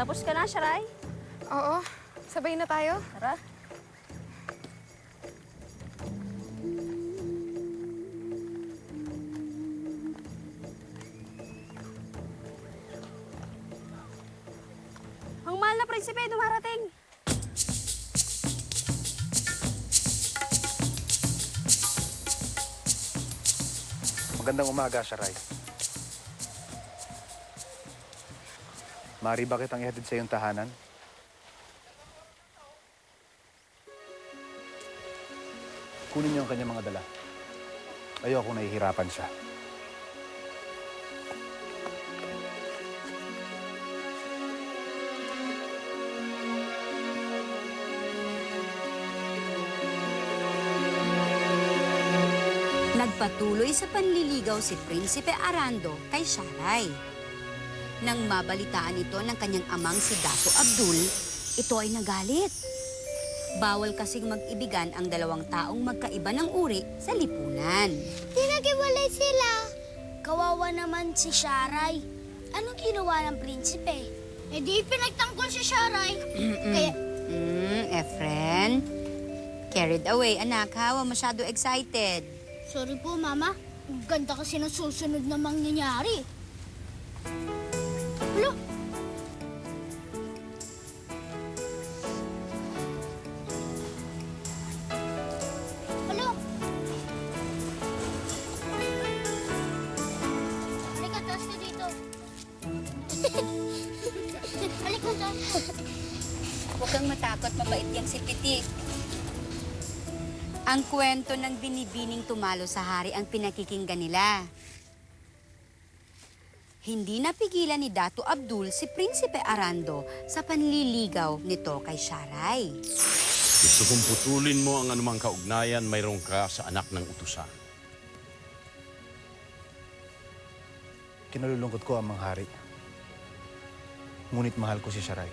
Tapos ka na, Sharay? Oo, sabay na tayo. Tara. Ang mahal na prinsipe, dumarating. Magandang umaga, Sharay. Maaari ba kitang ihatid sa iyong tahanan? Kunin niyo ang kanyang mga dala. Ayokong nahihirapan siya. Nagpatuloy sa panliligaw si Prinsipe Arando kay Sharay. Nang mabalitaan ito ng kanyang amang si Dato Abdul, ito ay nagalit. Bawal kasing mag-ibigan ang dalawang taong magkaiba ng uri sa lipunan. Pinag-iwalay sila. Kawawa naman si Sharay. Anong ginawa ng prinsipe? Eh di pinagtanggol si Sharay. Kaya... Efren, carried away, anak ha. Huwag masyado excited. Sorry po, Mama. Ang ganda kasi ng susunod na mangyayari. Hello? Hello? Halika, taas ka dito. Halika, taas. Huwag kang matakot, mabait yang si Pitik. Ang kwento ng binibining tumalo sa hari ang pinakikinggan nila. Hindi napigilan ni Dato Abdul si Prinsipe Arando sa panliligaw nito kay Sharay. Gusto kong putulin mo ang anumang kaugnayan mayroon ka sa anak ng utusan. Kinalulungkot ko ang mga hari. Ngunit mahal ko si Sharay.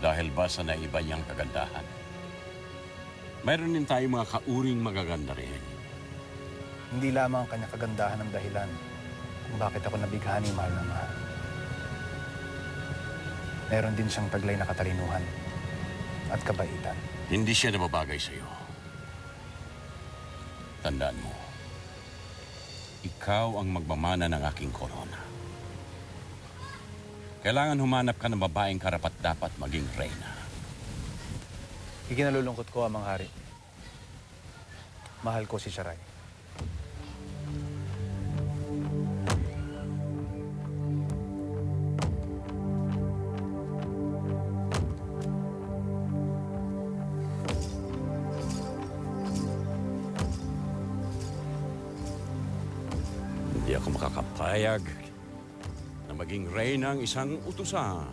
Dahil ba sa naiba niyang kagandahan? Mayroon din tayong mga kauring magaganda rin. Hindi lamang ang kanyang kagandahan ang dahilan kung bakit ako nabighani mahal na mahal. Meron din siyang taglay na katalinuhan at kabaitan. Hindi siya nababagay sa iyo. Tandaan mo, ikaw ang magmamana ng aking korona. Kailangan humanap ka ng babaeng karapat-dapat maging reyna. Ikinalulungkot ko ang mga hari. Mahal ko si Sharay. Hindi ako makakapayag na maging reyna ang isang utusan.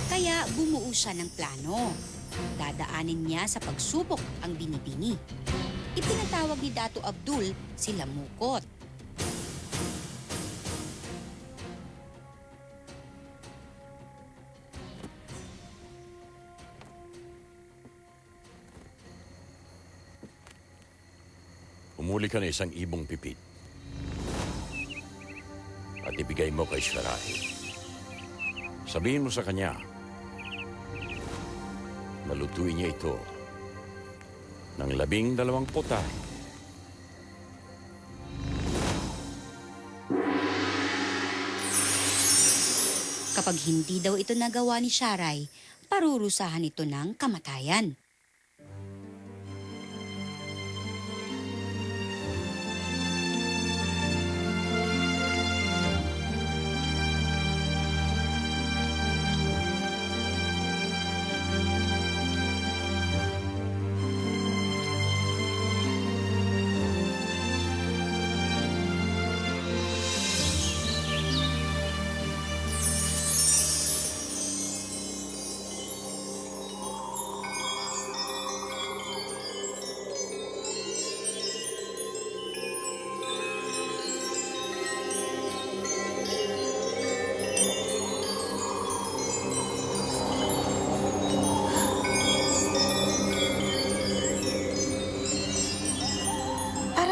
Kaya bumuo siya ng plano. Dadaanin niya sa pagsubok ang binibini. Ipinatawag ni Dato Abdul si Lamukot. Umuli ka na isang ibong pipit. At ibigay mo kay Sharay. Sabihin mo sa kanya, malutuin niya ito ng 12 putay. Kapag hindi daw ito nagawa ni Sharay, parurusahan ito ng kamatayan.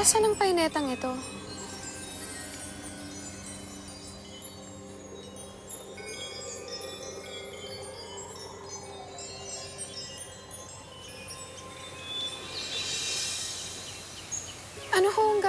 Nasaan ang painetang ito? Ano ho ang